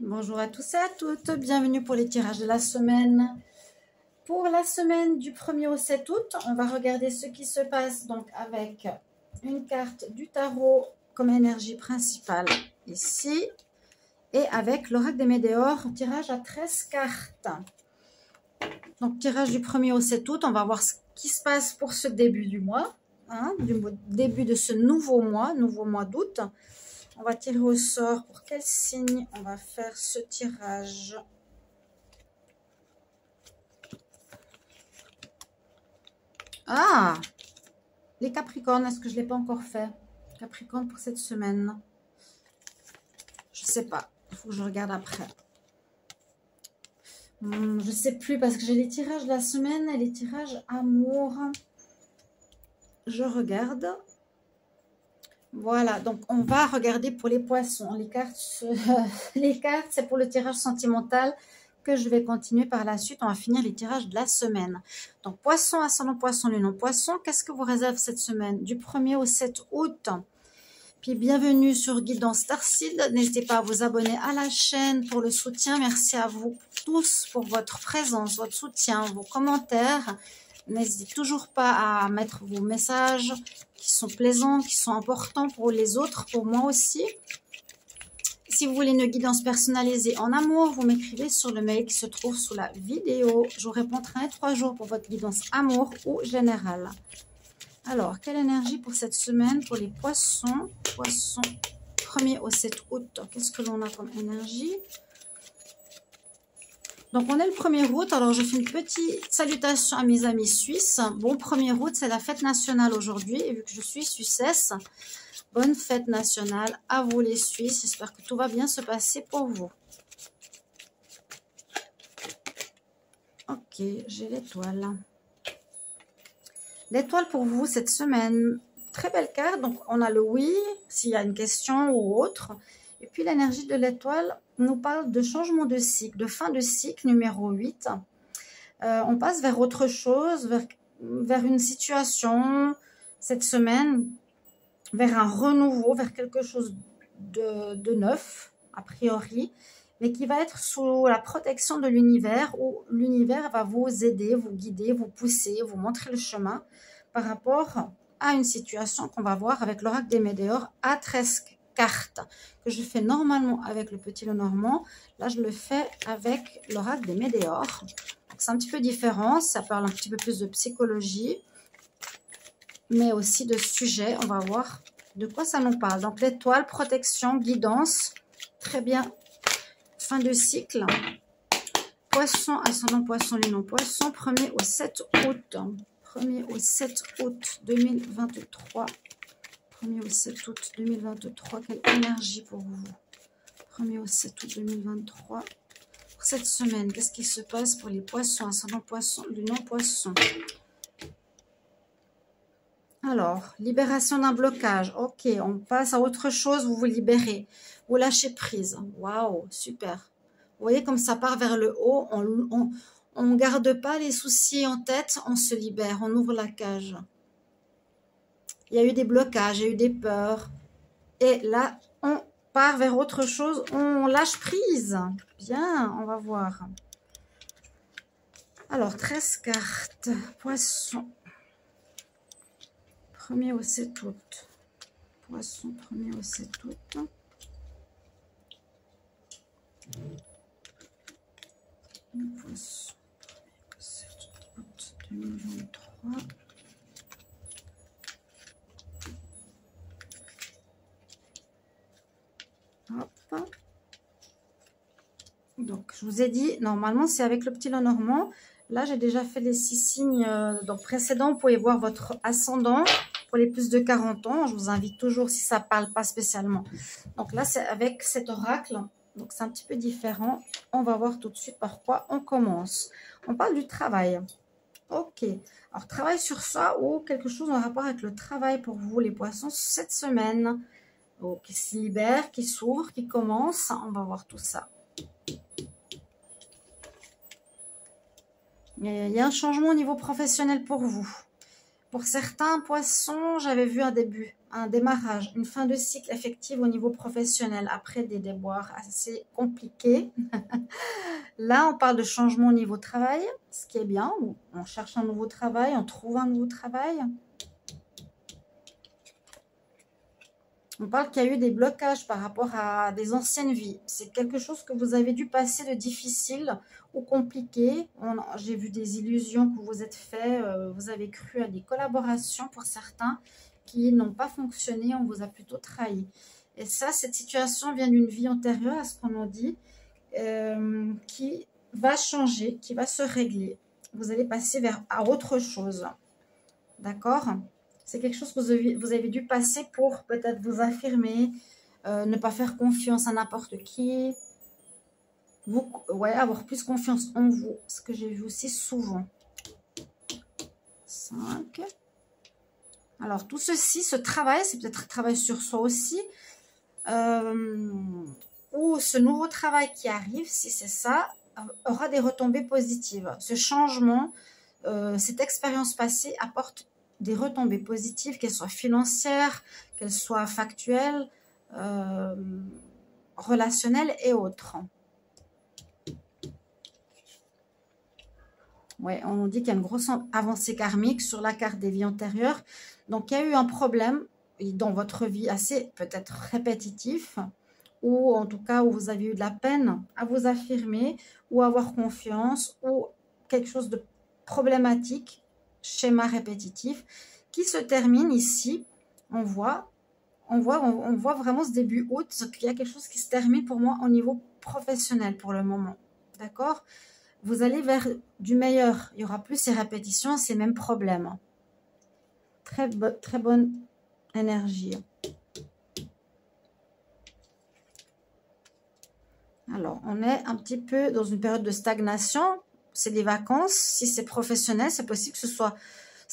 Bonjour à tous et à toutes, bienvenue pour les tirages de la semaine. Pour la semaine du 1er au 7 août, on va regarder ce qui se passe donc avec une carte du tarot comme énergie principale ici et avec l'oracle des météores, tirage à 13 cartes. Donc tirage du 1er au 7 août, on va voir ce qui se passe pour ce début du mois, du début de ce nouveau mois d'août. On va tirer au sort pour quel signe on va faire ce tirage. Ah, les Capricornes, est-ce que je ne l'ai pas encore fait? Capricorne pour cette semaine. Je ne sais pas, il faut que je regarde après. Je ne sais plus parce que j'ai les tirages de la semaine et les tirages amour. Je regarde. Voilà, donc on va regarder pour les poissons. Les cartes, c'est pour le tirage sentimental que je vais continuer par la suite. On va finir les tirages de la semaine. Donc, poisson, ascendant poisson, lune en poisson. Qu'est-ce que vous réserve cette semaine? Du 1er au 7 août. Puis, bienvenue sur Guidance Starseed. N'hésitez pas à vous abonner à la chaîne pour le soutien. Merci à vous tous pour votre présence, votre soutien, vos commentaires. N'hésitez toujours pas à mettre vos messages qui sont plaisants, qui sont importants pour les autres, pour moi aussi. Si vous voulez une guidance personnalisée en amour, vous m'écrivez sur le mail qui se trouve sous la vidéo. Je vous répondrai 3 jours pour votre guidance amour ou générale. Alors, quelle énergie pour cette semaine pour les poissons? Poissons, 1er au 7 août. Qu'est-ce que l'on a comme énergie? Donc, on est le 1er août. Alors, je fais une petite salutation à mes amis suisses. Bon, 1er août, c'est la fête nationale aujourd'hui. Et vu que je suis suissesse, bonne fête nationale à vous les Suisses. J'espère que tout va bien se passer pour vous. Ok, j'ai l'étoile. L'étoile pour vous cette semaine. Très belle carte. Donc, on a le oui, s'il y a une question ou autre. Et puis, l'énergie de l'étoile nous parle de changement de cycle, de fin de cycle numéro 8. On passe vers autre chose, vers une situation cette semaine, vers un renouveau, vers quelque chose de neuf, a priori, mais qui va être sous la protection de l'univers, où l'univers va vous aider, vous guider, vous pousser, vous montrer le chemin par rapport à une situation qu'on va voir avec l'oracle des météores à 13 cartes, que je fais normalement avec le petit Lenormand. Là, je le fais avec l'oracle des météores. C'est un petit peu différent, ça parle un petit peu plus de psychologie, mais aussi de sujet. On va voir de quoi ça nous parle. Donc, l'étoile, protection, guidance, très bien. Fin de cycle. Poisson, ascendant poisson, lune en poisson, 1er au 7 août. 1er au 7 août 2023. 1er au 7 août 2023. Quelle énergie pour vous? 1er au 7 août 2023. Pour cette semaine, qu'est-ce qui se passe pour les poissons, ascendant poisson, lune en poisson? Alors, libération d'un blocage. Ok, on passe à autre chose, vous vous libérez. Vous lâchez prise. Waouh, super. Vous voyez comme ça part vers le haut. On ne garde pas les soucis en tête, on se libère, on ouvre la cage. Il y a eu des blocages, il y a eu des peurs. Et là, on part vers autre chose, on lâche prise. Bien, on va voir. Alors, 13 cartes. Poisson. 1er au 7 août. Poisson, 1er au 7 août. Poisson, 1er au 7 août 2023. Hop. Donc, je vous ai dit, normalement, c'est avec le petit Lenormand. Là, j'ai déjà fait les 6 signes donc précédents. Vous pouvez voir votre ascendant pour les plus de 40 ans. Je vous invite toujours, si ça ne parle pas spécialement. Donc là, c'est avec cet oracle. Donc, c'est un petit peu différent. On va voir tout de suite par quoi on commence. On parle du travail. Ok. Alors, travail sur ça ou quelque chose en rapport avec le travail pour vous, les poissons, cette semaine. Oh, qui se libère, qui s'ouvre, qui commence. On va voir tout ça. Il y a un changement au niveau professionnel pour vous. Pour certains poissons, j'avais vu un début, un démarrage, une fin de cycle effective au niveau professionnel après des déboires assez compliqués. Là, on parle de changement au niveau travail, ce qui est bien. On cherche un nouveau travail, on trouve un nouveau travail. On parle qu'il y a eu des blocages par rapport à des anciennes vies. C'est quelque chose que vous avez dû passer de difficile ou compliqué. J'ai vu des illusions que vous êtes fait. Vous avez cru à des collaborations pour certains qui n'ont pas fonctionné. On vous a plutôt trahi. Et ça, cette situation vient d'une vie antérieure à ce qu'on nous dit, qui va changer, qui va se régler. Vous allez passer à autre chose. D'accord ? C'est quelque chose que vous avez dû passer pour peut-être vous affirmer, ne pas faire confiance à n'importe qui. Avoir plus confiance en vous. Ce que j'ai vu aussi souvent. 5. Alors, tout ceci, ce travail, c'est peut-être un travail sur soi aussi. Ou ce nouveau travail qui arrive, si c'est ça, aura des retombées positives. Ce changement, cette expérience passée apporte des retombées positives, qu'elles soient financières, qu'elles soient factuelles, relationnelles et autres. Ouais, on nous dit qu'il y a une grosse avancée karmique sur la carte des vies antérieures. Donc, il y a eu un problème dans votre vie assez peut-être répétitif, ou en tout cas où vous avez eu de la peine à vous affirmer ou avoir confiance, ou quelque chose de problématique, schéma répétitif, qui se termine ici. On voit vraiment ce début août, qu'il y a quelque chose qui se termine pour moi au niveau professionnel pour le moment. D'accord ? Vous allez vers du meilleur. Il y aura plus ces répétitions, ces mêmes problèmes. Très bonne énergie. Alors, on est un petit peu dans une période de stagnation. C'est des vacances. Si c'est professionnel, c'est possible que ça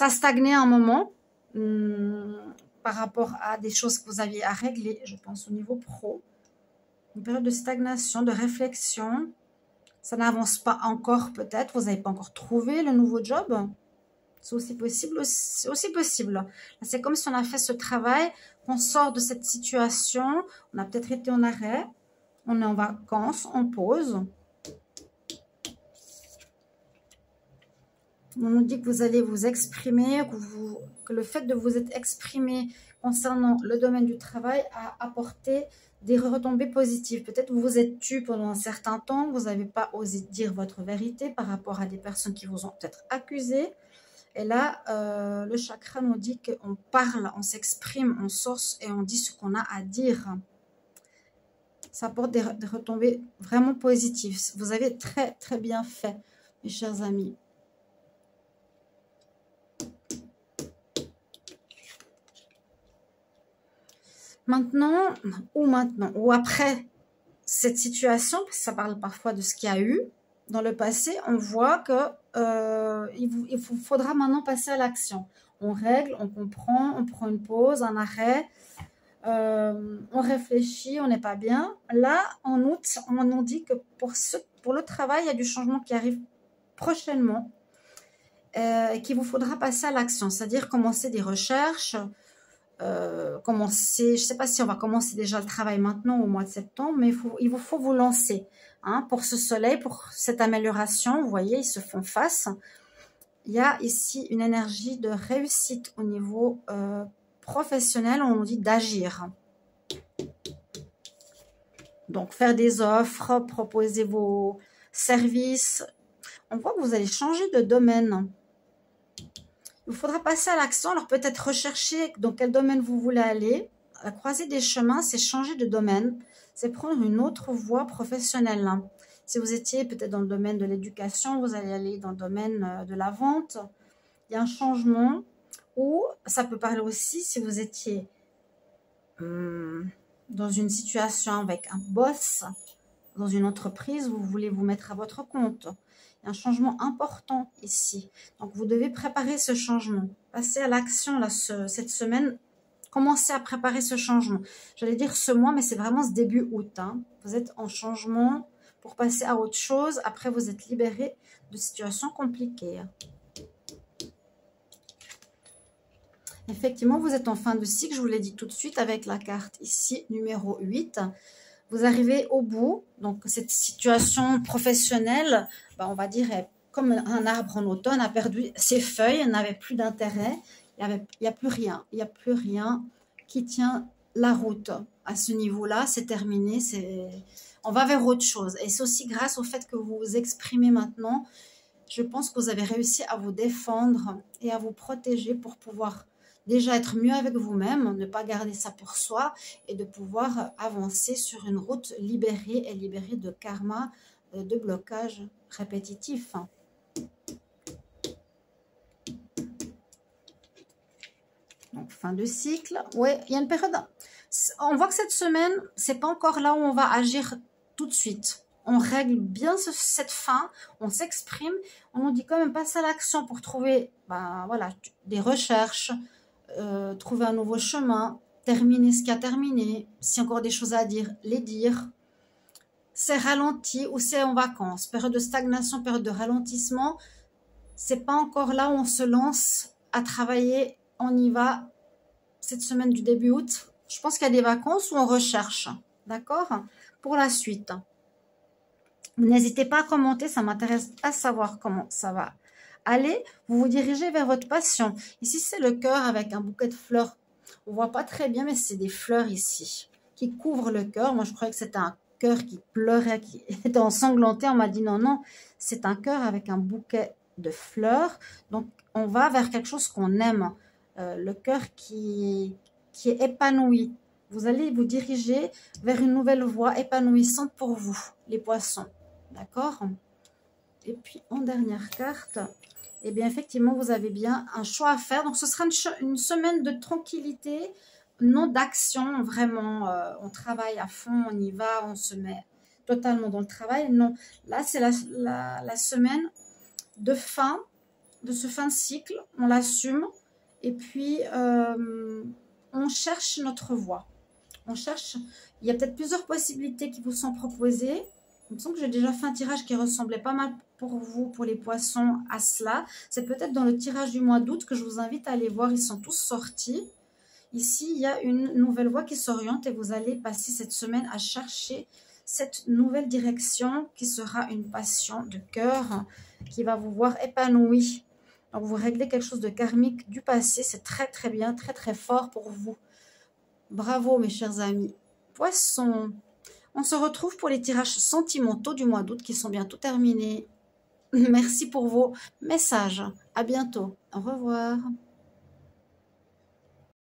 a stagné un moment par rapport à des choses que vous aviez à régler, je pense, au niveau pro. Une période de stagnation, de réflexion. Ça n'avance pas encore peut-être. Vous n'avez pas encore trouvé le nouveau job. C'est aussi possible. C'est aussi possible. C'est comme si on a fait ce travail, qu'on sort de cette situation. On a peut-être été en arrêt. On est en vacances, on pause. On nous dit que vous allez vous exprimer, que le fait de vous être exprimé concernant le domaine du travail a apporté des retombées positives. Peut-être vous vous êtes tu pendant un certain temps, vous n'avez pas osé dire votre vérité par rapport à des personnes qui vous ont peut-être accusé. Et là, le chakra nous dit qu'on parle, on s'exprime, on source et on dit ce qu'on a à dire. Ça apporte des retombées vraiment positives. Vous avez très, très bien fait, mes chers amis. Maintenant, ou après cette situation, parce que ça parle parfois de ce qu'il y a eu dans le passé, on voit que il faudra maintenant passer à l'action. On règle, on comprend, on prend une pause, un arrêt, on réfléchit, on n'est pas bien. Là, en août, on nous dit que pour le travail, il y a du changement qui arrive prochainement et qu'il vous faudra passer à l'action, c'est-à-dire commencer des recherches, commencer, je ne sais pas si on va commencer déjà le travail maintenant au mois de septembre, mais il vous faut vous lancer pour ce soleil, pour cette amélioration. Vous voyez, ils se font face. Il y a ici une énergie de réussite au niveau professionnel. On nous dit d'agir. Donc, faire des offres, proposer vos services. On voit que vous allez changer de domaine. Il vous faudra passer à l'action. Alors, peut-être rechercher dans quel domaine vous voulez aller. La croisée des chemins, c'est changer de domaine. C'est prendre une autre voie professionnelle. Si vous étiez peut-être dans le domaine de l'éducation, vous allez aller dans le domaine de la vente. Il y a un changement. Ou ça peut parler aussi si vous étiez dans une situation avec un boss, dans une entreprise, vous voulez vous mettre à votre compte. Il y a un changement important ici. Donc, vous devez préparer ce changement. Passer à l'action cette semaine. Commencez à préparer ce changement. J'allais dire ce mois, mais c'est vraiment ce début août. Vous êtes en changement pour passer à autre chose. Après, vous êtes libéré de situations compliquées. Effectivement, vous êtes en fin de cycle, je vous l'ai dit tout de suite avec la carte ici, numéro 8. Vous arrivez au bout, donc cette situation professionnelle, on va dire, est comme un arbre en automne, a perdu ses feuilles, n'avait plus d'intérêt, il n'y a plus rien, il n'y a plus rien qui tient la route. À ce niveau-là, c'est terminé, on va vers autre chose. Et c'est aussi grâce au fait que vous vous exprimez maintenant, je pense que vous avez réussi à vous défendre et à vous protéger pour pouvoir déjà être mieux avec vous-même, ne pas garder ça pour soi et de pouvoir avancer sur une route libérée et libérée de karma, de blocage répétitif. Donc, fin de cycle. Oui, il y a une période. On voit que cette semaine, c'est pas encore là où on va agir tout de suite. On règle bien cette fin, on s'exprime, on nous dit quand même passer à l'action pour trouver voilà, des recherches, trouver un nouveau chemin, terminer ce qui a terminé, s'il y a encore des choses à dire, les dire. C'est ralenti ou c'est en vacances, période de stagnation, période de ralentissement, c'est pas encore là où on se lance à travailler, on y va cette semaine du début août. Je pense qu'il y a des vacances où on recherche, d'accord, pour la suite. N'hésitez pas à commenter, ça m'intéresse à savoir comment ça va aller. Vous vous dirigez vers votre passion. Ici, c'est le cœur avec un bouquet de fleurs. On voit pas très bien, mais c'est des fleurs ici qui couvrent le cœur. Moi, je croyais que c'était un cœur qui pleurait, qui était ensanglanté. On m'a dit non, non, c'est un cœur avec un bouquet de fleurs. Donc, on va vers quelque chose qu'on aime. Le cœur qui est épanoui. Vous allez vous diriger vers une nouvelle voie épanouissante pour vous, les poissons. D'accord? Et puis, en dernière carte, eh bien, effectivement, vous avez bien un choix à faire. Donc, ce sera une semaine de tranquillité, non d'action, vraiment. On travaille à fond, on y va, on se met totalement dans le travail. Non, là, c'est la semaine de fin, de ce fin de cycle. On l'assume. Et puis, on cherche notre voie. On cherche, il y a peut-être plusieurs possibilités qui vous sont proposées. Il me semble que j'ai déjà fait un tirage qui ressemblait pas mal pour vous, pour les poissons, à cela. C'est peut-être dans le tirage du mois d'août que je vous invite à aller voir. Ils sont tous sortis. Ici, il y a une nouvelle voie qui s'oriente et vous allez passer cette semaine à chercher cette nouvelle direction qui sera une passion de cœur qui va vous voir épanoui. Donc, vous réglez quelque chose de karmique du passé. C'est très, très bien, très, très fort pour vous. Bravo, mes chers amis. Poissons. On se retrouve pour les tirages sentimentaux du mois d'août qui sont bientôt terminés. Merci pour vos messages. À bientôt. Au revoir.